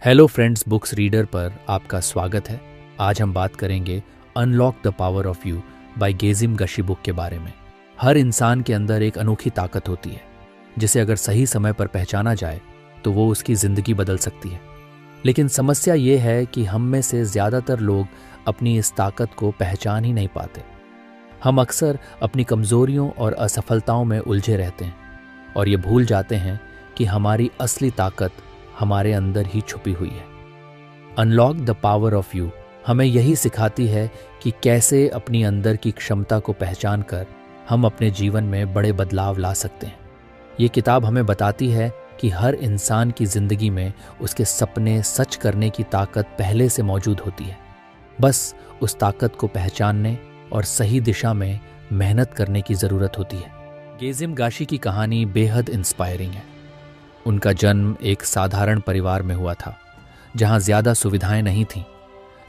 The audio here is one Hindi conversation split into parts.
हेलो फ्रेंड्स, बुक्स रीडर पर आपका स्वागत है। आज हम बात करेंगे unlock the power of you by गेजिम गशिबुक के बारे में। हर इंसान के अंदर एक अनोखी ताकत होती है जिसे अगर सही समय पर पहचाना जाए तो वो उसकी ज़िंदगी बदल सकती है। लेकिन समस्या ये है कि हम में से ज़्यादातर लोग अपनी इस ताकत को पहचान ही नहीं पाते। हम अक्सर अपनी कमज़ोरियों और असफलताओं में उलझे रहते हैं और ये भूल जाते हैं कि हमारी असली ताकत हमारे अंदर ही छुपी हुई है। Unlock the power of you हमें यही सिखाती है कि कैसे अपनी अंदर की क्षमता को पहचान कर हम अपने जीवन में बड़े बदलाव ला सकते हैं। ये किताब हमें बताती है कि हर इंसान की ज़िंदगी में उसके सपने सच करने की ताकत पहले से मौजूद होती है। बस उस ताकत को पहचानने और सही दिशा में मेहनत करने की ज़रूरत होती है। गेजिम गाशी की कहानी बेहद इंस्पायरिंग है। उनका जन्म एक साधारण परिवार में हुआ था जहां ज़्यादा सुविधाएं नहीं थीं,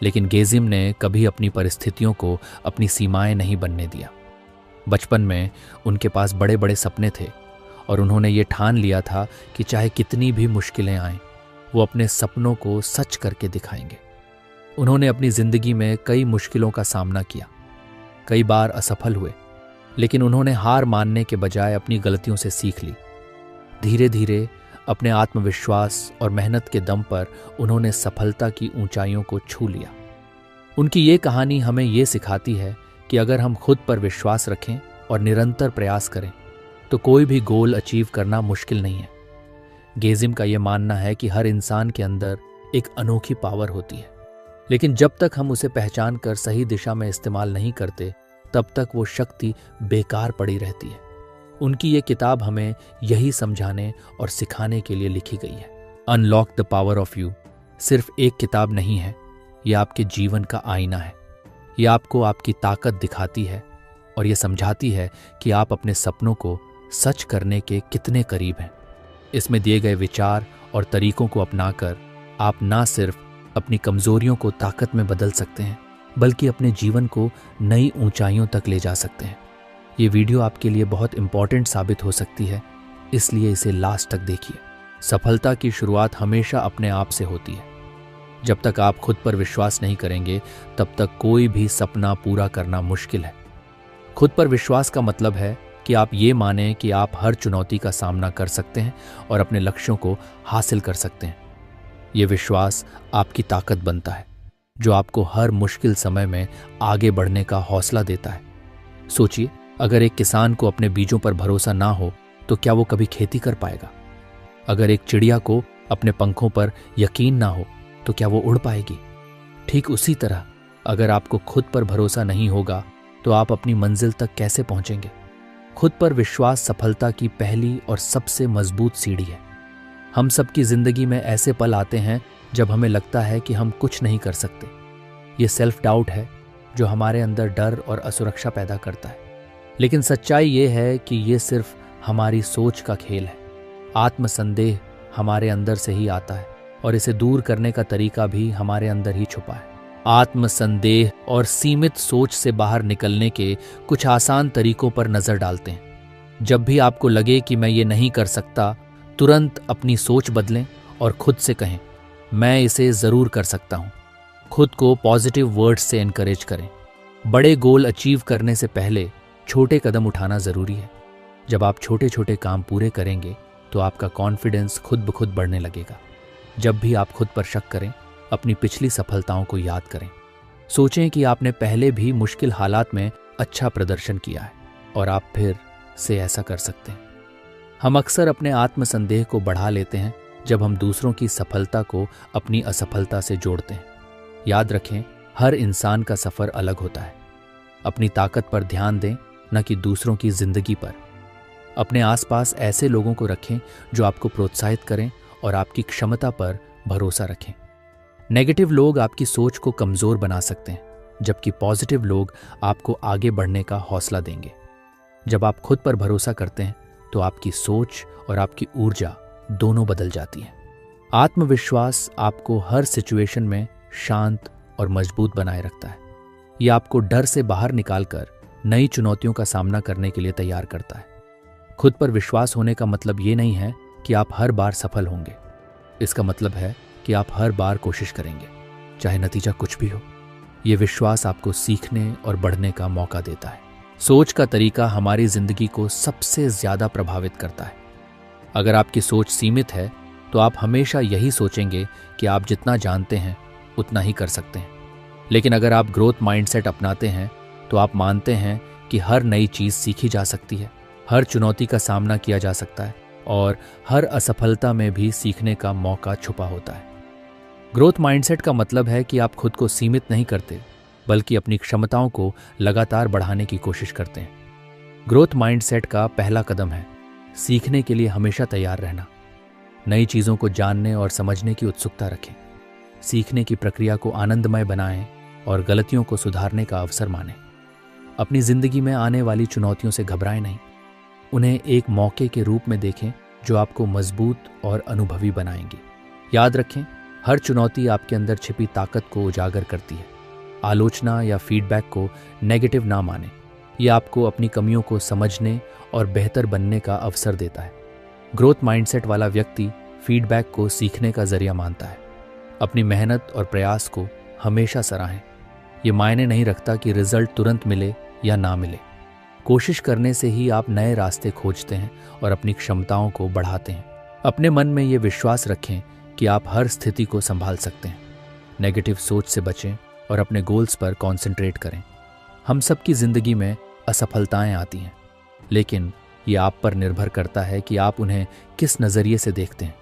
लेकिन गेजिम ने कभी अपनी परिस्थितियों को अपनी सीमाएं नहीं बनने दिया। बचपन में उनके पास बड़े बड़े सपने थे और उन्होंने ये ठान लिया था कि चाहे कितनी भी मुश्किलें आएं, वो अपने सपनों को सच करके दिखाएंगे। उन्होंने अपनी ज़िंदगी में कई मुश्किलों का सामना किया, कई बार असफल हुए, लेकिन उन्होंने हार मानने के बजाय अपनी गलतियों से सीख ली। धीरे धीरे अपने आत्मविश्वास और मेहनत के दम पर उन्होंने सफलता की ऊंचाइयों को छू लिया। उनकी ये कहानी हमें ये सिखाती है कि अगर हम खुद पर विश्वास रखें और निरंतर प्रयास करें तो कोई भी गोल अचीव करना मुश्किल नहीं है। गेजिम का ये मानना है कि हर इंसान के अंदर एक अनोखी पावर होती है, लेकिन जब तक हम उसे पहचान कर सही दिशा में इस्तेमाल नहीं करते तब तक वो शक्ति बेकार पड़ी रहती है। उनकी ये किताब हमें यही समझाने और सिखाने के लिए लिखी गई है। Unlock the power of you सिर्फ एक किताब नहीं है, ये आपके जीवन का आईना है। ये आपको आपकी ताकत दिखाती है और ये समझाती है कि आप अपने सपनों को सच करने के कितने करीब हैं। इसमें दिए गए विचार और तरीकों को अपनाकर आप ना सिर्फ अपनी कमजोरियों को ताकत में बदल सकते हैं, बल्कि अपने जीवन को नई ऊंचाइयों तक ले जा सकते हैं। ये वीडियो आपके लिए बहुत इंपॉर्टेंट साबित हो सकती है, इसलिए इसे लास्ट तक देखिए। सफलता की शुरुआत हमेशा अपने आप से होती है। जब तक आप खुद पर विश्वास नहीं करेंगे तब तक कोई भी सपना पूरा करना मुश्किल है। खुद पर विश्वास का मतलब है कि आप ये मानें कि आप हर चुनौती का सामना कर सकते हैं और अपने लक्ष्यों को हासिल कर सकते हैं। ये विश्वास आपकी ताकत बनता है, जो आपको हर मुश्किल समय में आगे बढ़ने का हौसला देता है। सोचिए, अगर एक किसान को अपने बीजों पर भरोसा ना हो तो क्या वो कभी खेती कर पाएगा? अगर एक चिड़िया को अपने पंखों पर यकीन ना हो तो क्या वो उड़ पाएगी? ठीक उसी तरह अगर आपको खुद पर भरोसा नहीं होगा तो आप अपनी मंजिल तक कैसे पहुंचेंगे? खुद पर विश्वास सफलता की पहली और सबसे मजबूत सीढ़ी है। हम सबकी जिंदगी में ऐसे पल आते हैं जब हमें लगता है कि हम कुछ नहीं कर सकते। ये सेल्फ डाउट है जो हमारे अंदर डर और असुरक्षा पैदा करता है। लेकिन सच्चाई ये है कि ये सिर्फ हमारी सोच का खेल है। आत्मसंदेह हमारे अंदर से ही आता है और इसे दूर करने का तरीका भी हमारे अंदर ही छुपा है। आत्मसंदेह और सीमित सोच से बाहर निकलने के कुछ आसान तरीकों पर नजर डालते हैं। जब भी आपको लगे कि मैं ये नहीं कर सकता, तुरंत अपनी सोच बदलें और खुद से कहें, मैं इसे जरूर कर सकता हूँ। खुद को पॉजिटिव वर्ड्स से एनकरेज करें। बड़े गोल अचीव करने से पहले छोटे कदम उठाना जरूरी है। जब आप छोटे छोटे काम पूरे करेंगे तो आपका कॉन्फिडेंस खुद ब खुद बढ़ने लगेगा। जब भी आप खुद पर शक करें, अपनी पिछली सफलताओं को याद करें। सोचें कि आपने पहले भी मुश्किल हालात में अच्छा प्रदर्शन किया है और आप फिर से ऐसा कर सकते हैं। हम अक्सर अपने आत्मसंदेह को बढ़ा लेते हैं जब हम दूसरों की सफलता को अपनी असफलता से जोड़ते हैं। याद रखें, हर इंसान का सफर अलग होता है। अपनी ताकत पर ध्यान दें, न कि दूसरों की जिंदगी पर। अपने आसपास ऐसे लोगों को रखें जो आपको प्रोत्साहित करें और आपकी क्षमता पर भरोसा रखें। नेगेटिव लोग आपकी सोच को कमजोर बना सकते हैं, जबकि पॉजिटिव लोग आपको आगे बढ़ने का हौसला देंगे। जब आप खुद पर भरोसा करते हैं तो आपकी सोच और आपकी ऊर्जा दोनों बदल जाती है। आत्मविश्वास आपको हर सिचुएशन में शांत और मजबूत बनाए रखता है। यह आपको डर से बाहर निकालकर नई चुनौतियों का सामना करने के लिए तैयार करता है। खुद पर विश्वास होने का मतलब ये नहीं है कि आप हर बार सफल होंगे। इसका मतलब है कि आप हर बार कोशिश करेंगे, चाहे नतीजा कुछ भी हो। ये विश्वास आपको सीखने और बढ़ने का मौका देता है। सोच का तरीका हमारी जिंदगी को सबसे ज्यादा प्रभावित करता है। अगर आपकी सोच सीमित है तो आप हमेशा यही सोचेंगे कि आप जितना जानते हैं उतना ही कर सकते हैं। लेकिन अगर आप ग्रोथ माइंडसेट अपनाते हैं तो आप मानते हैं कि हर नई चीज सीखी जा सकती है, हर चुनौती का सामना किया जा सकता है और हर असफलता में भी सीखने का मौका छुपा होता है। ग्रोथ माइंडसेट का मतलब है कि आप खुद को सीमित नहीं करते, बल्कि अपनी क्षमताओं को लगातार बढ़ाने की कोशिश करते हैं। ग्रोथ माइंडसेट का पहला कदम है सीखने के लिए हमेशा तैयार रहना। नई चीजों को जानने और समझने की उत्सुकता रखें। सीखने की प्रक्रिया को आनंदमय बनाएं और गलतियों को सुधारने का अवसर मानें। अपनी जिंदगी में आने वाली चुनौतियों से घबराएं नहीं, उन्हें एक मौके के रूप में देखें जो आपको मजबूत और अनुभवी बनाएंगे। याद रखें, हर चुनौती आपके अंदर छिपी ताकत को उजागर करती है। आलोचना या फीडबैक को नेगेटिव ना मानें, यह आपको अपनी कमियों को समझने और बेहतर बनने का अवसर देता है। ग्रोथ माइंडसेट वाला व्यक्ति फीडबैक को सीखने का जरिया मानता है। अपनी मेहनत और प्रयास को हमेशा सराहें। ये मायने नहीं रखता कि रिजल्ट तुरंत मिले या ना मिले। कोशिश करने से ही आप नए रास्ते खोजते हैं और अपनी क्षमताओं को बढ़ाते हैं। अपने मन में ये विश्वास रखें कि आप हर स्थिति को संभाल सकते हैं। नेगेटिव सोच से बचें और अपने गोल्स पर कॉन्सेंट्रेट करें। हम सबकी जिंदगी में असफलताएं आती हैं, लेकिन ये आप पर निर्भर करता है कि आप उन्हें किस नज़रिए से देखते हैं।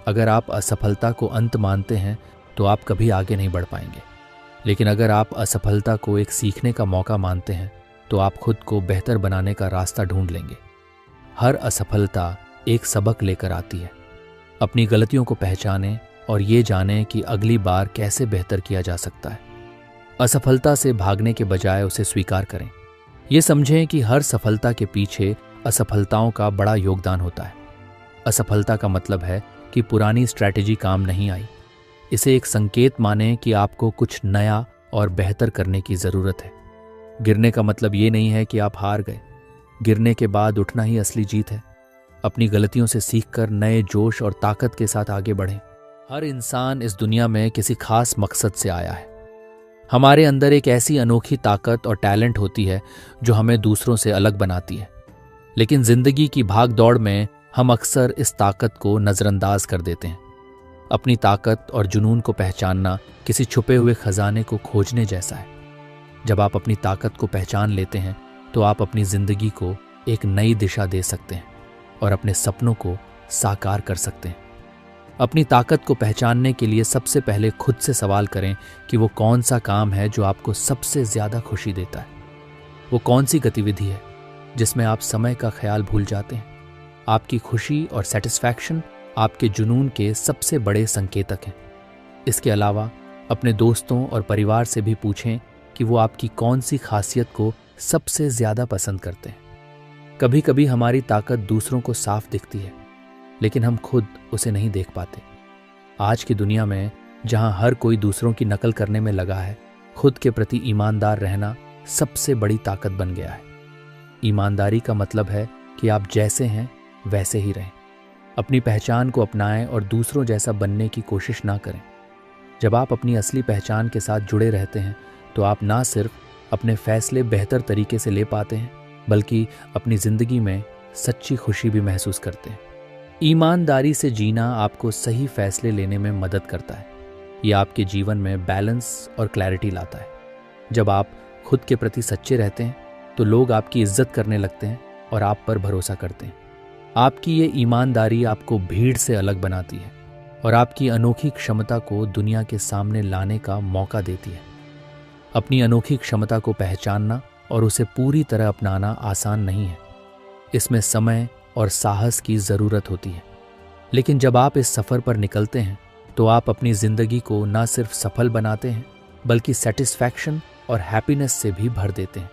अगर आप असफलता को अंत मानते हैं तो आप कभी आगे नहीं बढ़ पाएंगे। लेकिन अगर आप असफलता को एक सीखने का मौका मानते हैं तो आप खुद को बेहतर बनाने का रास्ता ढूंढ लेंगे। हर असफलता एक सबक लेकर आती है। अपनी गलतियों को पहचानें और ये जानें कि अगली बार कैसे बेहतर किया जा सकता है। असफलता से भागने के बजाय उसे स्वीकार करें। ये समझें कि हर सफलता के पीछे असफलताओं का बड़ा योगदान होता है। असफलता का मतलब है कि पुरानी स्ट्रैटेजी काम नहीं आई। इसे एक संकेत मानें कि आपको कुछ नया और बेहतर करने की जरूरत है। गिरने का मतलब ये नहीं है कि आप हार गए। गिरने के बाद उठना ही असली जीत है। अपनी गलतियों से सीखकर नए जोश और ताकत के साथ आगे बढ़ें। हर इंसान इस दुनिया में किसी खास मकसद से आया है। हमारे अंदर एक ऐसी अनोखी ताकत और टैलेंट होती है जो हमें दूसरों से अलग बनाती है। लेकिन जिंदगी की भाग दौड़ में हम अक्सर इस ताकत को नजरअंदाज कर देते हैं। अपनी ताकत और जुनून को पहचानना किसी छुपे हुए खजाने को खोजने जैसा है। जब आप अपनी ताकत को पहचान लेते हैं तो आप अपनी जिंदगी को एक नई दिशा दे सकते हैं और अपने सपनों को साकार कर सकते हैं। अपनी ताकत को पहचानने के लिए सबसे पहले खुद से सवाल करें कि वो कौन सा काम है जो आपको सबसे ज्यादा खुशी देता है। वो कौन सी गतिविधि है जिसमें आप समय का ख्याल भूल जाते हैं। आपकी खुशी और सेटिस्फैक्शन आपके जुनून के सबसे बड़े संकेतक हैं। इसके अलावा अपने दोस्तों और परिवार से भी पूछें कि वो आपकी कौन सी खासियत को सबसे ज्यादा पसंद करते हैं। कभी कभी हमारी ताकत दूसरों को साफ दिखती है, लेकिन हम खुद उसे नहीं देख पाते। आज की दुनिया में जहां हर कोई दूसरों की नकल करने में लगा है, खुद के प्रति ईमानदार रहना सबसे बड़ी ताकत बन गया है। ईमानदारी का मतलब है कि आप जैसे हैं वैसे ही रहें। अपनी पहचान को अपनाएं और दूसरों जैसा बनने की कोशिश ना करें। जब आप अपनी असली पहचान के साथ जुड़े रहते हैं तो आप ना सिर्फ अपने फैसले बेहतर तरीके से ले पाते हैं, बल्कि अपनी जिंदगी में सच्ची खुशी भी महसूस करते हैं। ईमानदारी से जीना आपको सही फैसले लेने में मदद करता है। यह आपके जीवन में बैलेंस और क्लैरिटी लाता है। जब आप खुद के प्रति सच्चे रहते हैं तो लोग आपकी इज्जत करने लगते हैं और आप पर भरोसा करते हैं। आपकी ये ईमानदारी आपको भीड़ से अलग बनाती है और आपकी अनोखी क्षमता को दुनिया के सामने लाने का मौका देती है। अपनी अनोखी क्षमता को पहचानना और उसे पूरी तरह अपनाना आसान नहीं है। इसमें समय और साहस की जरूरत होती है। लेकिन जब आप इस सफर पर निकलते हैं तो आप अपनी जिंदगी को न सिर्फ सफल बनाते हैं, बल्कि सेटिस्फैक्शन और हैप्पीनेस से भी भर देते हैं।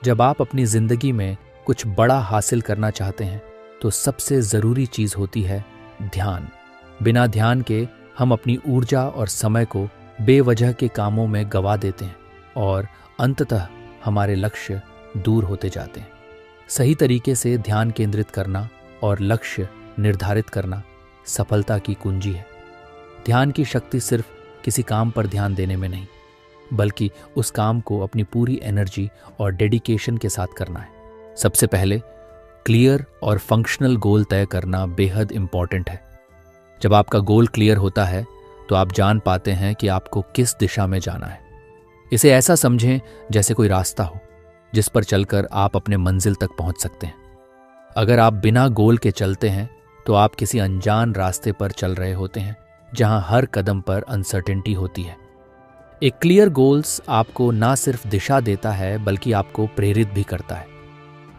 जब आप अपनी जिंदगी में कुछ बड़ा हासिल करना चाहते हैं तो सबसे जरूरी चीज होती है ध्यान। बिना ध्यान के हम अपनी ऊर्जा और समय को बेवजह के कामों में गवा देते हैं और अंततः हमारे लक्ष्य दूर होते जाते हैं। सही तरीके से ध्यान केंद्रित करना और लक्ष्य निर्धारित करना सफलता की कुंजी है। ध्यान की शक्ति सिर्फ किसी काम पर ध्यान देने में नहीं, बल्कि उस काम को अपनी पूरी एनर्जी और डेडिकेशन के साथ करना है। सबसे पहले क्लियर और फंक्शनल गोल तय करना बेहद इंपॉर्टेंट है। जब आपका गोल क्लियर होता है तो आप जान पाते हैं कि आपको किस दिशा में जाना है। इसे ऐसा समझें जैसे कोई रास्ता हो जिस पर चलकर आप अपने मंजिल तक पहुंच सकते हैं। अगर आप बिना गोल के चलते हैं तो आप किसी अनजान रास्ते पर चल रहे होते हैं जहां हर कदम पर अनसर्टेनिटी होती है। एक क्लियर गोल्स आपको ना सिर्फ दिशा देता है बल्कि आपको प्रेरित भी करता है।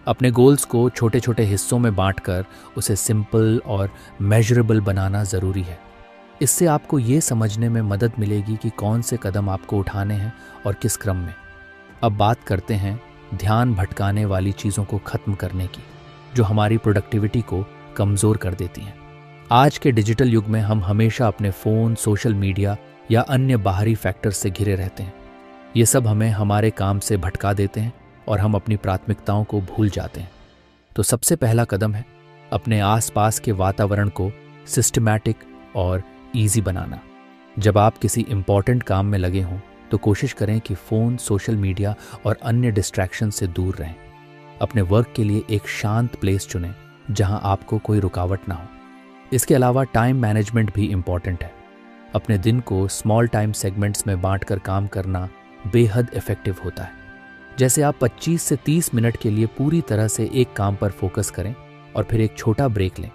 अपने गोल्स को छोटे छोटे हिस्सों में बांटकर उसे सिंपल और मेजरेबल बनाना ज़रूरी है। इससे आपको ये समझने में मदद मिलेगी कि कौन से कदम आपको उठाने हैं और किस क्रम में। अब बात करते हैं ध्यान भटकाने वाली चीज़ों को ख़त्म करने की, जो हमारी प्रोडक्टिविटी को कमज़ोर कर देती हैं। आज के डिजिटल युग में हम हमेशा अपने फ़ोन, सोशल मीडिया या अन्य बाहरी फैक्टर्स से घिरे रहते हैं। ये सब हमें हमारे काम से भटका देते हैं और हम अपनी प्राथमिकताओं को भूल जाते हैं। तो सबसे पहला कदम है अपने आसपास के वातावरण को सिस्टमैटिक और ईजी बनाना। जब आप किसी इंपॉर्टेंट काम में लगे हों तो कोशिश करें कि फ़ोन, सोशल मीडिया और अन्य डिस्ट्रैक्शन से दूर रहें। अपने वर्क के लिए एक शांत प्लेस चुनें जहां आपको कोई रुकावट ना हो। इसके अलावा टाइम मैनेजमेंट भी इम्पॉर्टेंट है। अपने दिन को स्मॉल टाइम सेगमेंट्स में बांटकर काम करना बेहद इफ़ेक्टिव होता है। जैसे आप 25 से 30 मिनट के लिए पूरी तरह से एक काम पर फोकस करें और फिर एक छोटा ब्रेक लें।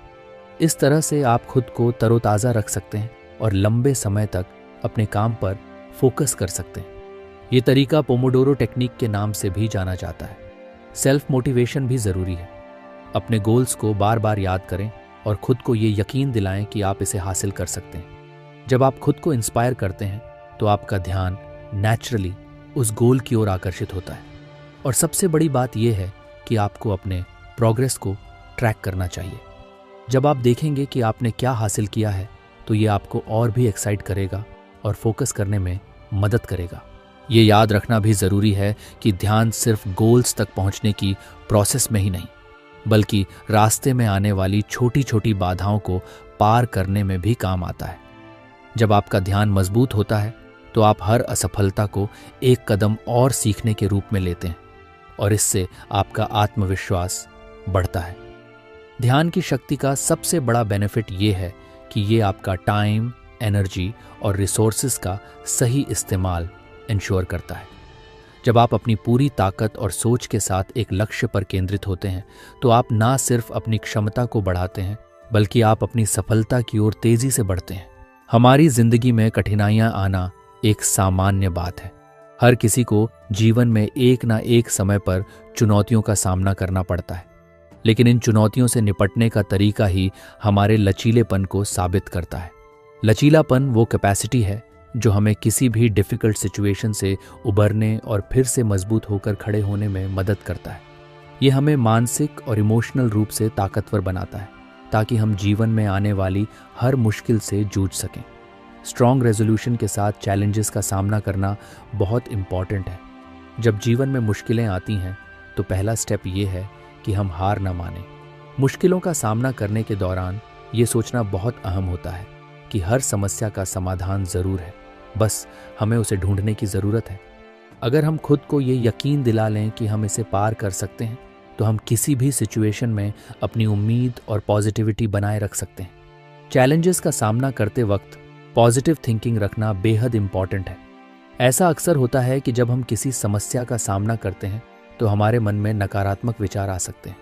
इस तरह से आप खुद को तरोताज़ा रख सकते हैं और लंबे समय तक अपने काम पर फोकस कर सकते हैं। ये तरीका पोमोडोरो टेक्निक के नाम से भी जाना जाता है। सेल्फ मोटिवेशन भी ज़रूरी है। अपने गोल्स को बार बार याद करें और खुद को ये यकीन दिलाएं कि आप इसे हासिल कर सकते हैं। जब आप खुद को इंस्पायर करते हैं तो आपका ध्यान नेचुरली उस गोल की ओर आकर्षित होता है। और सबसे बड़ी बात यह है कि आपको अपने प्रोग्रेस को ट्रैक करना चाहिए। जब आप देखेंगे कि आपने क्या हासिल किया है तो ये आपको और भी एक्साइट करेगा और फोकस करने में मदद करेगा। ये याद रखना भी ज़रूरी है कि ध्यान सिर्फ गोल्स तक पहुंचने की प्रोसेस में ही नहीं, बल्कि रास्ते में आने वाली छोटी छोटी बाधाओं को पार करने में भी काम आता है। जब आपका ध्यान मजबूत होता है तो आप हर असफलता को एक कदम और सीखने के रूप में लेते हैं और इससे आपका आत्मविश्वास बढ़ता है। ध्यान की शक्ति का सबसे बड़ा बेनिफिट ये है कि ये आपका टाइम, एनर्जी और रिसोर्सेज का सही इस्तेमाल इंश्योर करता है। जब आप अपनी पूरी ताकत और सोच के साथ एक लक्ष्य पर केंद्रित होते हैं तो आप ना सिर्फ अपनी क्षमता को बढ़ाते हैं बल्कि आप अपनी सफलता की ओर तेजी से बढ़ते हैं। हमारी जिंदगी में कठिनाइयां आना एक सामान्य बात है। हर किसी को जीवन में एक ना एक समय पर चुनौतियों का सामना करना पड़ता है, लेकिन इन चुनौतियों से निपटने का तरीका ही हमारे लचीलेपन को साबित करता है। लचीलापन वो कैपेसिटी है जो हमें किसी भी डिफिकल्ट सिचुएशन से उबरने और फिर से मजबूत होकर खड़े होने में मदद करता है। ये हमें मानसिक और इमोशनल रूप से ताकतवर बनाता है ताकि हम जीवन में आने वाली हर मुश्किल से जूझ सकें। स्ट्रॉन्ग रेजोल्यूशन के साथ चैलेंजेस का सामना करना बहुत इम्पॉर्टेंट है। जब जीवन में मुश्किलें आती हैं तो पहला स्टेप ये है कि हम हार न मानें। मुश्किलों का सामना करने के दौरान ये सोचना बहुत अहम होता है कि हर समस्या का समाधान ज़रूर है, बस हमें उसे ढूंढने की ज़रूरत है। अगर हम खुद को ये यकीन दिला लें कि हम इसे पार कर सकते हैं तो हम किसी भी सिचुएशन में अपनी उम्मीद और पॉजिटिविटी बनाए रख सकते हैं। चैलेंजेस का सामना करते वक्त पॉजिटिव थिंकिंग रखना बेहद इम्पॉर्टेंट है। ऐसा अक्सर होता है कि जब हम किसी समस्या का सामना करते हैं तो हमारे मन में नकारात्मक विचार आ सकते हैं।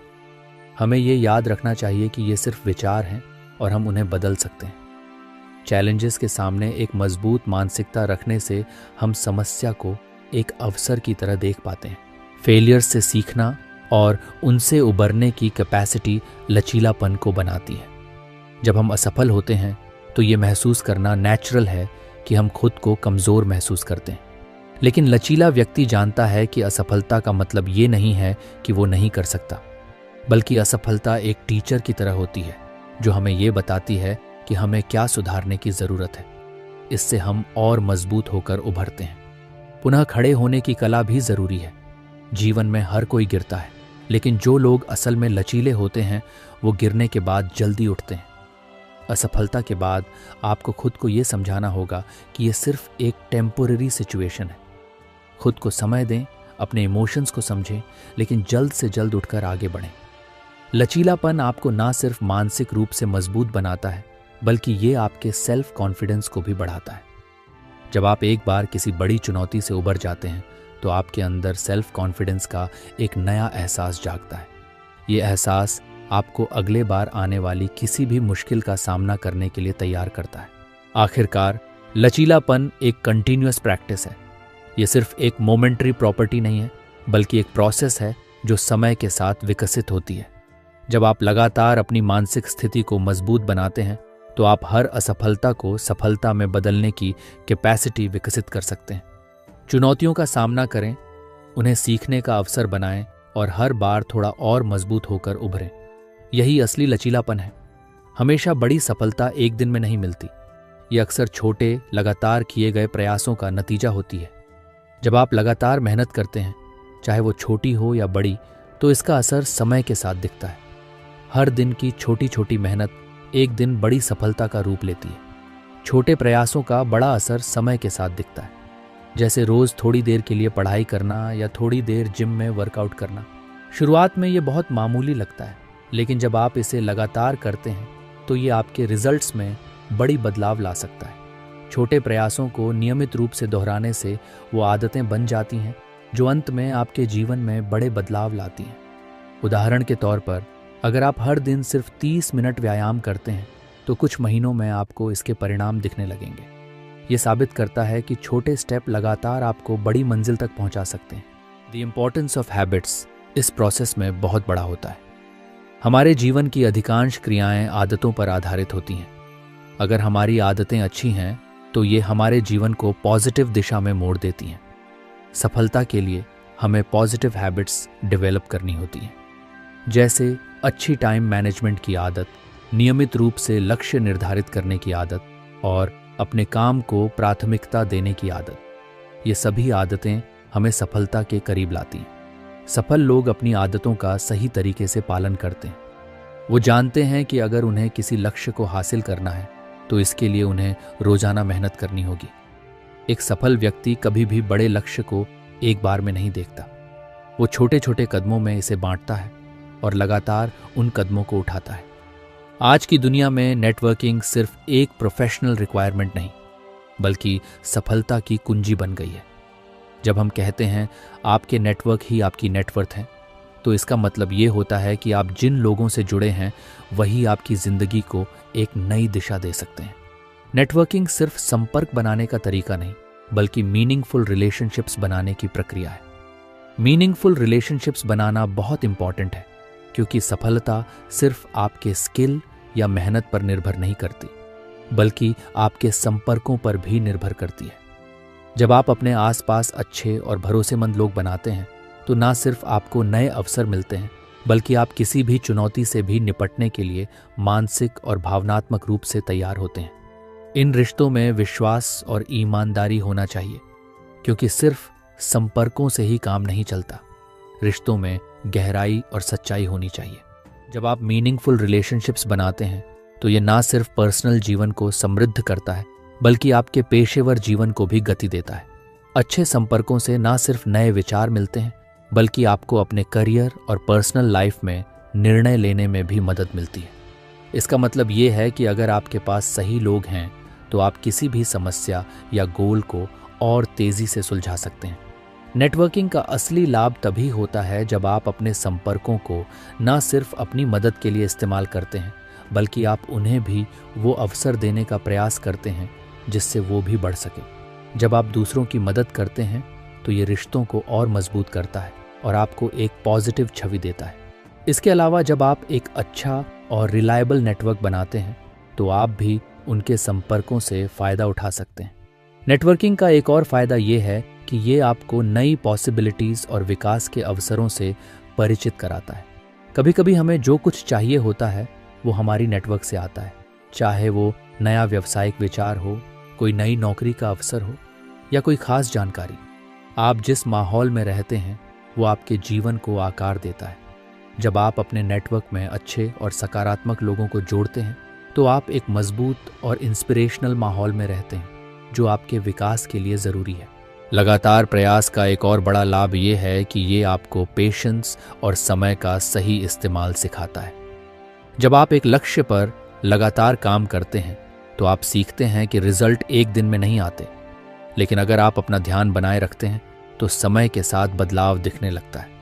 हमें ये याद रखना चाहिए कि ये सिर्फ विचार हैं और हम उन्हें बदल सकते हैं। चैलेंजेस के सामने एक मजबूत मानसिकता रखने से हम समस्या को एक अवसर की तरह देख पाते हैं। फेलियर्स से सीखना और उनसे उबरने की कैपेसिटी लचीलापन को बनाती है। जब हम असफल होते हैं तो ये महसूस करना नेचुरल है कि हम खुद को कमज़ोर महसूस करते हैं, लेकिन लचीला व्यक्ति जानता है कि असफलता का मतलब ये नहीं है कि वो नहीं कर सकता, बल्कि असफलता एक टीचर की तरह होती है जो हमें ये बताती है कि हमें क्या सुधारने की ज़रूरत है। इससे हम और मजबूत होकर उभरते हैं। पुनः खड़े होने की कला भी ज़रूरी है। जीवन में हर कोई गिरता है, लेकिन जो लोग असल में लचीले होते हैं वो गिरने के बाद जल्दी उठते हैं। असफलता के बाद आपको खुद को ये समझाना होगा कि ये सिर्फ एक टेम्पोररी सिचुएशन है। खुद को समय दें, अपने इमोशंस को समझें, लेकिन जल्द से जल्द उठकर आगे बढ़ें। लचीलापन आपको ना सिर्फ मानसिक रूप से मजबूत बनाता है, बल्कि ये आपके सेल्फ कॉन्फिडेंस को भी बढ़ाता है। जब आप एक बार किसी बड़ी चुनौती से उबर जाते हैं तो आपके अंदर सेल्फ कॉन्फिडेंस का एक नया एहसास जागता है। ये एहसास आपको अगले बार आने वाली किसी भी मुश्किल का सामना करने के लिए तैयार करता है। आखिरकार लचीलापन एक कंटिन्यूअस प्रैक्टिस है। ये सिर्फ एक मोमेंटरी प्रॉपर्टी नहीं है, बल्कि एक प्रोसेस है जो समय के साथ विकसित होती है। जब आप लगातार अपनी मानसिक स्थिति को मजबूत बनाते हैं तो आप हर असफलता को सफलता में बदलने की कैपेसिटी विकसित कर सकते हैं। चुनौतियों का सामना करें, उन्हें सीखने का अवसर बनाएं और हर बार थोड़ा और मजबूत होकर उभरें। यही असली लचीलापन है। हमेशा बड़ी सफलता एक दिन में नहीं मिलती। ये अक्सर छोटे, लगातार किए गए प्रयासों का नतीजा होती है। जब आप लगातार मेहनत करते हैं, चाहे वो छोटी हो या बड़ी, तो इसका असर समय के साथ दिखता है। हर दिन की छोटी छोटी मेहनत एक दिन बड़ी सफलता का रूप लेती है। छोटे प्रयासों का बड़ा असर समय के साथ दिखता है। जैसे रोज थोड़ी देर के लिए पढ़ाई करना या थोड़ी देर जिम में वर्कआउट करना। शुरुआत में ये बहुत मामूली लगता है, लेकिन जब आप इसे लगातार करते हैं तो ये आपके रिजल्ट्स में बड़ी बदलाव ला सकता है। छोटे प्रयासों को नियमित रूप से दोहराने से वो आदतें बन जाती हैं जो अंत में आपके जीवन में बड़े बदलाव लाती हैं। उदाहरण के तौर पर, अगर आप हर दिन सिर्फ 30 मिनट व्यायाम करते हैं तो कुछ महीनों में आपको इसके परिणाम दिखने लगेंगे। ये साबित करता है कि छोटे स्टेप लगातार आपको बड़ी मंजिल तक पहुंचा सकते हैं। द इम्पोर्टेंस ऑफ हैबिट्स इस प्रोसेस में बहुत बड़ा होता है। हमारे जीवन की अधिकांश क्रियाएं आदतों पर आधारित होती हैं। अगर हमारी आदतें अच्छी हैं तो ये हमारे जीवन को पॉजिटिव दिशा में मोड़ देती हैं। सफलता के लिए हमें पॉजिटिव हैबिट्स डेवलप करनी होती हैं, जैसे अच्छी टाइम मैनेजमेंट की आदत, नियमित रूप से लक्ष्य निर्धारित करने की आदत और अपने काम को प्राथमिकता देने की आदत। ये सभी आदतें हमें सफलता के करीब लाती हैं। सफल लोग अपनी आदतों का सही तरीके से पालन करते हैं। वो जानते हैं कि अगर उन्हें किसी लक्ष्य को हासिल करना है तो इसके लिए उन्हें रोजाना मेहनत करनी होगी। एक सफल व्यक्ति कभी भी बड़े लक्ष्य को एक बार में नहीं देखता। वो छोटे छोटे कदमों में इसे बांटता है और लगातार उन कदमों को उठाता है। आज की दुनिया में नेटवर्किंग सिर्फ एक प्रोफेशनल रिक्वायरमेंट नहीं, बल्कि सफलता की कुंजी बन गई है। जब हम कहते हैं आपके नेटवर्क ही आपकी नेटवर्थ है, तो इसका मतलब ये होता है कि आप जिन लोगों से जुड़े हैं वही आपकी जिंदगी को एक नई दिशा दे सकते हैं। नेटवर्किंग सिर्फ संपर्क बनाने का तरीका नहीं, बल्कि मीनिंगफुल रिलेशनशिप्स बनाने की प्रक्रिया है। मीनिंगफुल रिलेशनशिप्स बनाना बहुत इंपॉर्टेंट है, क्योंकि सफलता सिर्फ आपके स्किल या मेहनत पर निर्भर नहीं करती, बल्कि आपके संपर्कों पर भी निर्भर करती है। जब आप अपने आसपास अच्छे और भरोसेमंद लोग बनाते हैं तो ना सिर्फ आपको नए अवसर मिलते हैं, बल्कि आप किसी भी चुनौती से भी निपटने के लिए मानसिक और भावनात्मक रूप से तैयार होते हैं। इन रिश्तों में विश्वास और ईमानदारी होना चाहिए, क्योंकि सिर्फ संपर्कों से ही काम नहीं चलता। रिश्तों में गहराई और सच्चाई होनी चाहिए। जब आप मीनिंगफुल रिलेशनशिप्स बनाते हैं तो ये ना सिर्फ पर्सनल जीवन को समृद्ध करता है, बल्कि आपके पेशेवर जीवन को भी गति देता है। अच्छे संपर्कों से ना सिर्फ नए विचार मिलते हैं, बल्कि आपको अपने करियर और पर्सनल लाइफ में निर्णय लेने में भी मदद मिलती है। इसका मतलब ये है कि अगर आपके पास सही लोग हैं तो आप किसी भी समस्या या गोल को और तेजी से सुलझा सकते हैं। नेटवर्किंग का असली लाभ तभी होता है जब आप अपने संपर्कों को न सिर्फ अपनी मदद के लिए इस्तेमाल करते हैं, बल्कि आप उन्हें भी वो अवसर देने का प्रयास करते हैं जिससे वो भी बढ़ सके। जब आप दूसरों की मदद करते हैं तो ये रिश्तों को और मजबूत करता है और आपको एक पॉजिटिव छवि देता है। इसके अलावा जब आप एक अच्छा और रिलायबल नेटवर्क बनाते हैं तो आप भी उनके संपर्कों से फ़ायदा उठा सकते हैं। नेटवर्किंग का एक और फ़ायदा ये है कि ये आपको नई पॉसिबिलिटीज़ और विकास के अवसरों से परिचित कराता है। कभी कभी हमें जो कुछ चाहिए होता है वो हमारी नेटवर्क से आता है, चाहे वो नया व्यावसायिक विचार हो, कोई नई नौकरी का अवसर हो या कोई खास जानकारी। आप जिस माहौल में रहते हैं वो आपके जीवन को आकार देता है। जब आप अपने नेटवर्क में अच्छे और सकारात्मक लोगों को जोड़ते हैं तो आप एक मजबूत और इंस्पिरेशनल माहौल में रहते हैं, जो आपके विकास के लिए ज़रूरी है। लगातार प्रयास का एक और बड़ा लाभ ये है कि ये आपको पेशेंस और समय का सही इस्तेमाल सिखाता है। जब आप एक लक्ष्य पर लगातार काम करते हैं तो आप सीखते हैं कि रिजल्ट एक दिन में नहीं आते, लेकिन अगर आप अपना ध्यान बनाए रखते हैं तो समय के साथ बदलाव दिखने लगता है।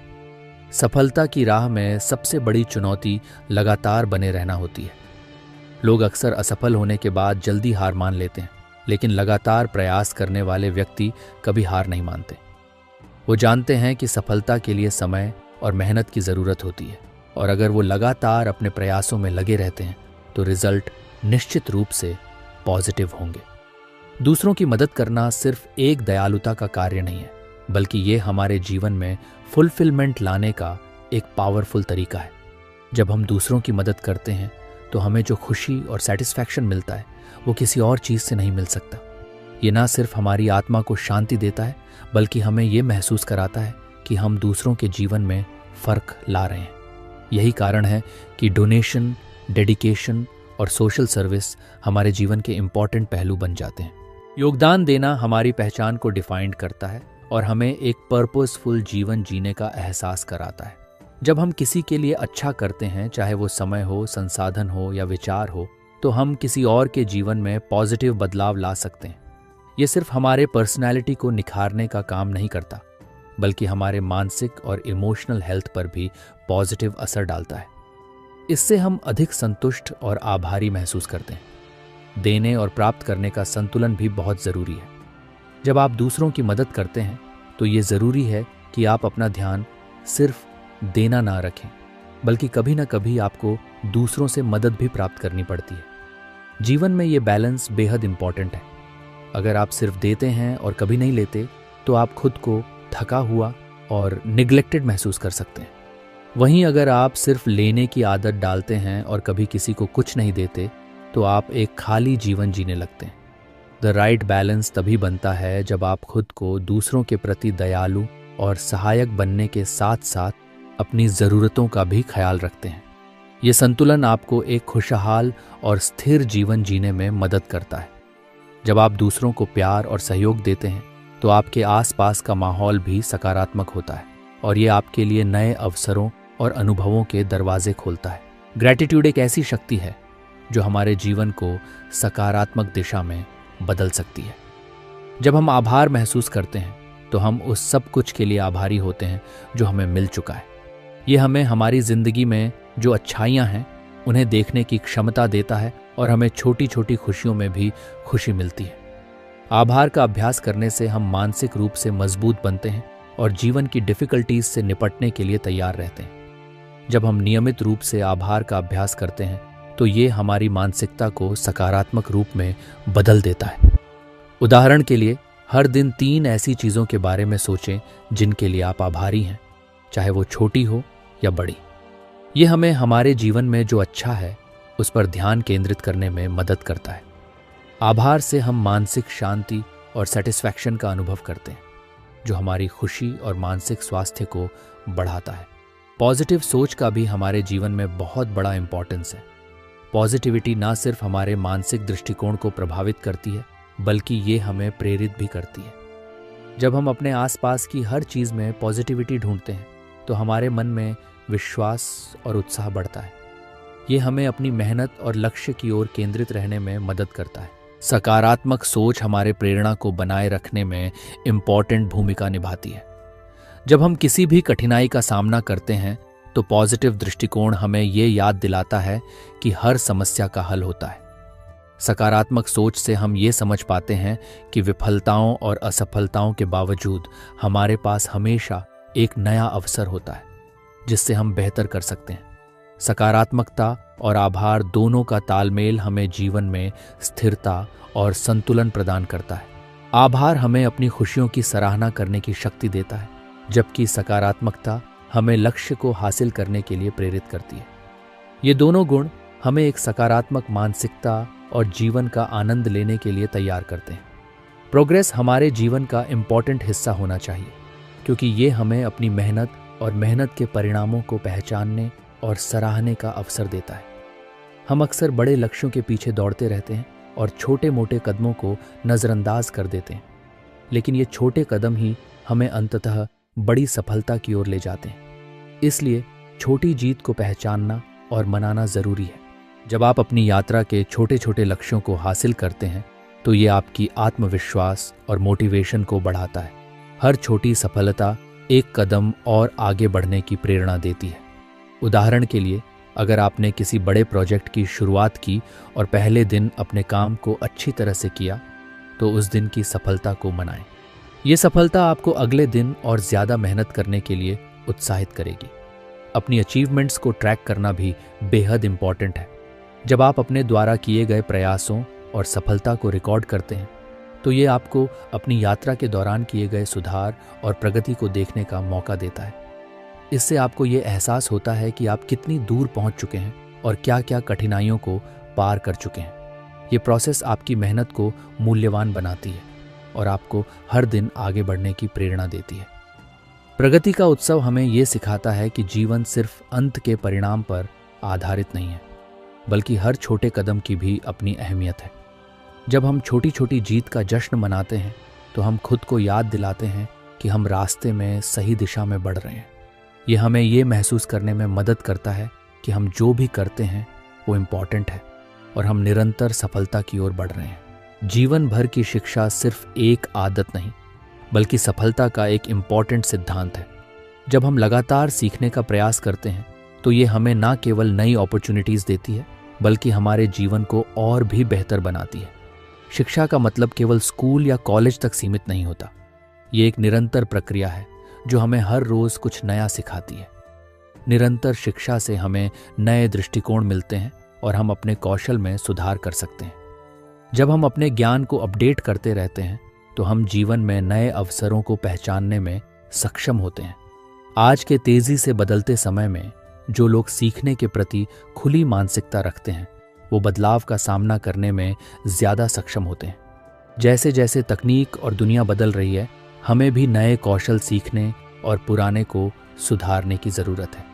सफलता की राह में सबसे बड़ी चुनौती लगातार बने रहना होती है। लोग अक्सर असफल होने के बाद जल्दी हार मान लेते हैं, लेकिन लगातार प्रयास करने वाले व्यक्ति कभी हार नहीं मानते। वो जानते हैं कि सफलता के लिए समय और मेहनत की ज़रूरत होती है, और अगर वो लगातार अपने प्रयासों में लगे रहते हैं तो रिजल्ट निश्चित रूप से पॉजिटिव होंगे। दूसरों की मदद करना सिर्फ एक दयालुता का कार्य नहीं है, बल्कि ये हमारे जीवन में फुलफिलमेंट लाने का एक पावरफुल तरीका है। जब हम दूसरों की मदद करते हैं तो हमें जो खुशी और सेटिस्फैक्शन मिलता है वो किसी और चीज़ से नहीं मिल सकता। ये ना सिर्फ हमारी आत्मा को शांति देता है, बल्कि हमें ये महसूस कराता है कि हम दूसरों के जीवन में फ़र्क ला रहे हैं। यही कारण है कि डोनेशन, डेडिकेशन और सोशल सर्विस हमारे जीवन के इम्पॉर्टेंट पहलू बन जाते हैं। योगदान देना हमारी पहचान को डिफाइन करता है और हमें एक पर्पसफुल जीवन जीने का एहसास कराता है। जब हम किसी के लिए अच्छा करते हैं, चाहे वो समय हो, संसाधन हो या विचार हो, तो हम किसी और के जीवन में पॉजिटिव बदलाव ला सकते हैं। ये सिर्फ हमारे पर्सनैलिटी को निखारने का काम नहीं करता, बल्कि हमारे मानसिक और इमोशनल हेल्थ पर भी पॉजिटिव असर डालता है। इससे हम अधिक संतुष्ट और आभारी महसूस करते हैं। देने और प्राप्त करने का संतुलन भी बहुत ज़रूरी है। जब आप दूसरों की मदद करते हैं तो ये ज़रूरी है कि आप अपना ध्यान सिर्फ देना ना रखें, बल्कि कभी ना कभी आपको दूसरों से मदद भी प्राप्त करनी पड़ती है। जीवन में ये बैलेंस बेहद इम्पॉर्टेंट है। अगर आप सिर्फ देते हैं और कभी नहीं लेते तो आप खुद को थका हुआ और निग्लेक्टेड महसूस कर सकते हैं। वहीं अगर आप सिर्फ लेने की आदत डालते हैं और कभी किसी को कुछ नहीं देते तो आप एक खाली जीवन जीने लगते हैं। द राइट बैलेंस तभी बनता है जब आप खुद को दूसरों के प्रति दयालु और सहायक बनने के साथ साथ अपनी ज़रूरतों का भी ख्याल रखते हैं। ये संतुलन आपको एक खुशहाल और स्थिर जीवन जीने में मदद करता है। जब आप दूसरों को प्यार और सहयोग देते हैं तो आपके आसपास का माहौल भी सकारात्मक होता है और ये आपके लिए नए अवसरों और अनुभवों के दरवाजे खोलता है। ग्रैटिट्यूड एक ऐसी शक्ति है जो हमारे जीवन को सकारात्मक दिशा में बदल सकती है। जब हम आभार महसूस करते हैं तो हम उस सब कुछ के लिए आभारी होते हैं जो हमें मिल चुका है। ये हमें हमारी जिंदगी में जो अच्छाइयाँ हैं उन्हें देखने की क्षमता देता है और हमें छोटी छोटी खुशियों में भी खुशी मिलती है। आभार का अभ्यास करने से हम मानसिक रूप से मजबूत बनते हैं और जीवन की डिफिकल्टीज से निपटने के लिए तैयार रहते हैं। जब हम नियमित रूप से आभार का अभ्यास करते हैं तो ये हमारी मानसिकता को सकारात्मक रूप में बदल देता है। उदाहरण के लिए, हर दिन 3 ऐसी चीज़ों के बारे में सोचें जिनके लिए आप आभारी हैं, चाहे वो छोटी हो या बड़ी। ये हमें हमारे जीवन में जो अच्छा है उस पर ध्यान केंद्रित करने में मदद करता है। आभार से हम मानसिक शांति और सेटिस्फैक्शन का अनुभव करते हैं, जो हमारी खुशी और मानसिक स्वास्थ्य को बढ़ाता है। पॉजिटिव सोच का भी हमारे जीवन में बहुत बड़ा इंपॉर्टेंस है। पॉजिटिविटी ना सिर्फ हमारे मानसिक दृष्टिकोण को प्रभावित करती है, बल्कि ये हमें प्रेरित भी करती है। जब हम अपने आसपास की हर चीज़ में पॉजिटिविटी ढूंढते हैं तो हमारे मन में विश्वास और उत्साह बढ़ता है। ये हमें अपनी मेहनत और लक्ष्य की ओर केंद्रित रहने में मदद करता है। सकारात्मक सोच हमारे प्रेरणा को बनाए रखने में इम्पॉर्टेंट भूमिका निभाती है। जब हम किसी भी कठिनाई का सामना करते हैं तो पॉजिटिव दृष्टिकोण हमें ये याद दिलाता है कि हर समस्या का हल होता है। सकारात्मक सोच से हम ये समझ पाते हैं कि विफलताओं और असफलताओं के बावजूद हमारे पास हमेशा एक नया अवसर होता है जिससे हम बेहतर कर सकते हैं। सकारात्मकता और आभार दोनों का तालमेल हमें जीवन में स्थिरता और संतुलन प्रदान करता है। आभार हमें अपनी खुशियों की सराहना करने की शक्ति देता है, जबकि सकारात्मकता हमें लक्ष्य को हासिल करने के लिए प्रेरित करती है। ये दोनों गुण हमें एक सकारात्मक मानसिकता और जीवन का आनंद लेने के लिए तैयार करते हैं। प्रोग्रेस हमारे जीवन का इम्पॉर्टेंट हिस्सा होना चाहिए, क्योंकि ये हमें अपनी मेहनत और मेहनत के परिणामों को पहचानने और सराहने का अवसर देता है। हम अक्सर बड़े लक्ष्यों के पीछे दौड़ते रहते हैं और छोटे मोटे कदमों को नज़रअंदाज कर देते हैं, लेकिन ये छोटे कदम ही हमें अंततः बड़ी सफलता की ओर ले जाते हैं। इसलिए छोटी जीत को पहचानना और मनाना ज़रूरी है। जब आप अपनी यात्रा के छोटे छोटे लक्ष्यों को हासिल करते हैं तो ये आपकी आत्मविश्वास और मोटिवेशन को बढ़ाता है। हर छोटी सफलता एक कदम और आगे बढ़ने की प्रेरणा देती है। उदाहरण के लिए, अगर आपने किसी बड़े प्रोजेक्ट की शुरुआत की और पहले दिन अपने काम को अच्छी तरह से किया, तो उस दिन की सफलता को मनाएं। ये सफलता आपको अगले दिन और ज़्यादा मेहनत करने के लिए उत्साहित करेगी। अपनी अचीवमेंट्स को ट्रैक करना भी बेहद इम्पॉर्टेंट है। जब आप अपने द्वारा किए गए प्रयासों और सफलता को रिकॉर्ड करते हैं, तो ये आपको अपनी यात्रा के दौरान किए गए सुधार और प्रगति को देखने का मौका देता है। इससे आपको ये एहसास होता है कि आप कितनी दूर पहुंच चुके हैं और क्या क्या कठिनाइयों को पार कर चुके हैं। ये प्रोसेस आपकी मेहनत को मूल्यवान बनाती है और आपको हर दिन आगे बढ़ने की प्रेरणा देती है। प्रगति का उत्सव हमें ये सिखाता है कि जीवन सिर्फ अंत के परिणाम पर आधारित नहीं है, बल्कि हर छोटे कदम की भी अपनी अहमियत है। जब हम छोटी छोटी जीत का जश्न मनाते हैं तो हम खुद को याद दिलाते हैं कि हम रास्ते में सही दिशा में बढ़ रहे हैं। ये हमें ये महसूस करने में मदद करता है कि हम जो भी करते हैं वो इम्पॉर्टेंट है और हम निरंतर सफलता की ओर बढ़ रहे हैं। जीवन भर की शिक्षा सिर्फ एक आदत नहीं, बल्कि सफलता का एक इम्पॉर्टेंट सिद्धांत है। जब हम लगातार सीखने का प्रयास करते हैं तो ये हमें ना केवल नई अपॉर्चुनिटीज़ देती है, बल्कि हमारे जीवन को और भी बेहतर बनाती है। शिक्षा का मतलब केवल स्कूल या कॉलेज तक सीमित नहीं होता। ये एक निरंतर प्रक्रिया है जो हमें हर रोज कुछ नया सिखाती है। निरंतर शिक्षा से हमें नए दृष्टिकोण मिलते हैं और हम अपने कौशल में सुधार कर सकते हैं। जब हम अपने ज्ञान को अपडेट करते रहते हैं तो हम जीवन में नए अवसरों को पहचानने में सक्षम होते हैं। आज के तेजी से बदलते समय में जो लोग सीखने के प्रति खुली मानसिकता रखते हैं, वो बदलाव का सामना करने में ज़्यादा सक्षम होते हैं। जैसे जैसे तकनीक और दुनिया बदल रही है, हमें भी नए कौशल सीखने और पुराने को सुधारने की ज़रूरत है।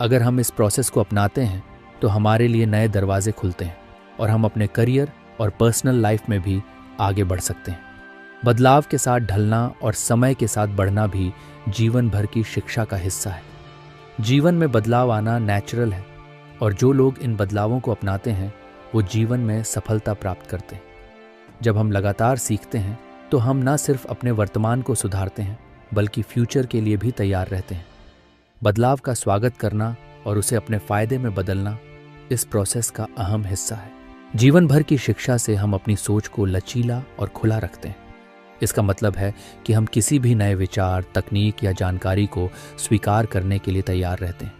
अगर हम इस प्रोसेस को अपनाते हैं तो हमारे लिए नए दरवाजे खुलते हैं और हम अपने करियर और पर्सनल लाइफ में भी आगे बढ़ सकते हैं। बदलाव के साथ ढलना और समय के साथ बढ़ना भी जीवन भर की शिक्षा का हिस्सा है। जीवन में बदलाव आना नेचुरल है और जो लोग इन बदलावों को अपनाते हैं वो जीवन में सफलता प्राप्त करते हैं। जब हम लगातार सीखते हैं तो हम न सिर्फ अपने वर्तमान को सुधारते हैं, बल्कि फ्यूचर के लिए भी तैयार रहते हैं। बदलाव का स्वागत करना और उसे अपने फायदे में बदलना इस प्रोसेस का अहम हिस्सा है। जीवन भर की शिक्षा से हम अपनी सोच को लचीला और खुला रखते हैं। इसका मतलब है कि हम किसी भी नए विचार, तकनीक या जानकारी को स्वीकार करने के लिए तैयार रहते हैं।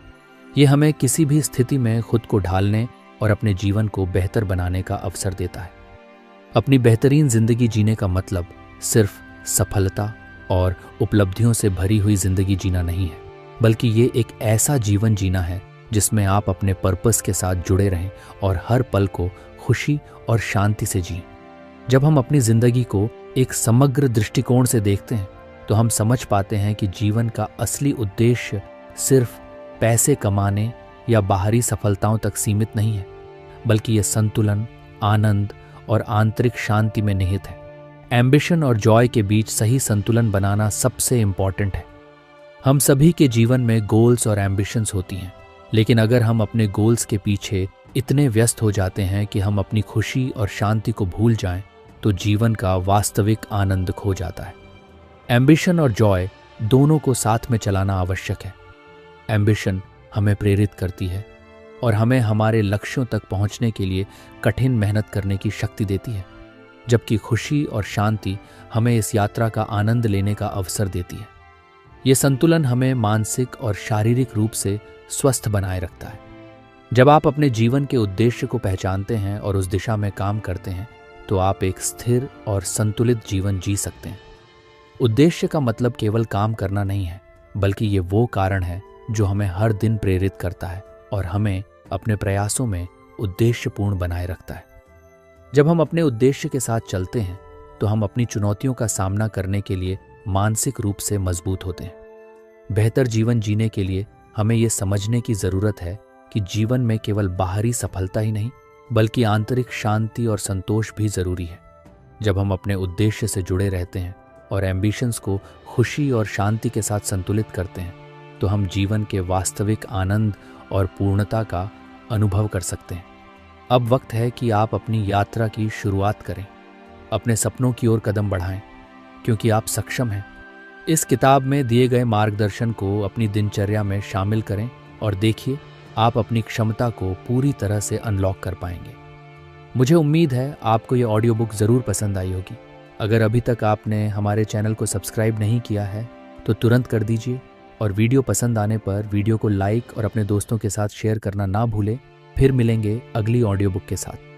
ये हमें किसी भी स्थिति में खुद को ढालने और अपने जीवन को बेहतर बनाने का अवसर देता है। अपनी बेहतरीन जिंदगी जीने का मतलब सिर्फ सफलता और उपलब्धियों से भरी हुई जिंदगी जीना नहीं है, बल्कि ये एक ऐसा जीवन जीना है जिसमें आप अपने पर्पस के साथ जुड़े रहें और हर पल को खुशी और शांति से जिएं। जब हम अपनी जिंदगी को एक समग्र दृष्टिकोण से देखते हैं तो हम समझ पाते हैं कि जीवन का असली उद्देश्य सिर्फ पैसे कमाने या बाहरी सफलताओं तक सीमित नहीं है, बल्कि ये संतुलन, आनंद और आंतरिक शांति में निहित है। एम्बिशन और जॉय के बीच सही संतुलन बनाना सबसे इम्पॉर्टेंट है। हम सभी के जीवन में गोल्स और एम्बिशंस होती हैं, लेकिन अगर हम अपने गोल्स के पीछे इतने व्यस्त हो जाते हैं कि हम अपनी खुशी और शांति को भूल जाएं, तो जीवन का वास्तविक आनंद खो जाता है। एम्बिशन और जॉय दोनों को साथ में चलाना आवश्यक है। एम्बिशन हमें प्रेरित करती है और हमें हमारे लक्ष्यों तक पहुंचने के लिए कठिन मेहनत करने की शक्ति देती है, जबकि खुशी और शांति हमें इस यात्रा का आनंद लेने का अवसर देती है। ये संतुलन हमें मानसिक और शारीरिक रूप से स्वस्थ बनाए रखता है। जब आप अपने जीवन के उद्देश्य को पहचानते हैं और उस दिशा में काम करते हैं, तो आप एक स्थिर और संतुलित जीवन जी सकते हैं। उद्देश्य का मतलब केवल काम करना नहीं है, बल्कि ये वो कारण है जो हमें हर दिन प्रेरित करता है और हमें अपने प्रयासों में उद्देश्यपूर्ण बनाए रखता है। जब हम अपने उद्देश्य के साथ चलते हैं तो हम अपनी चुनौतियों का सामना करने के लिए मानसिक रूप से मजबूत होते हैं। बेहतर जीवन जीने के लिए हमें ये समझने की ज़रूरत है कि जीवन में केवल बाहरी सफलता ही नहीं बल्कि आंतरिक शांति और संतोष भी जरूरी है। जब हम अपने उद्देश्य से जुड़े रहते हैं और एम्बिशंस को खुशी और शांति के साथ संतुलित करते हैं तो हम जीवन के वास्तविक आनंद और पूर्णता का अनुभव कर सकते हैं। अब वक्त है कि आप अपनी यात्रा की शुरुआत करें, अपने सपनों की ओर कदम बढ़ाएं, क्योंकि आप सक्षम हैं। इस किताब में दिए गए मार्गदर्शन को अपनी दिनचर्या में शामिल करें और देखिए आप अपनी क्षमता को पूरी तरह से अनलॉक कर पाएंगे। मुझे उम्मीद है आपको ये ऑडियो बुक ज़रूर पसंद आई होगी। अगर अभी तक आपने हमारे चैनल को सब्सक्राइब नहीं किया है तो तुरंत कर दीजिए और वीडियो पसंद आने पर वीडियो को लाइक और अपने दोस्तों के साथ शेयर करना ना भूलें। फिर मिलेंगे अगली ऑडियो बुक के साथ।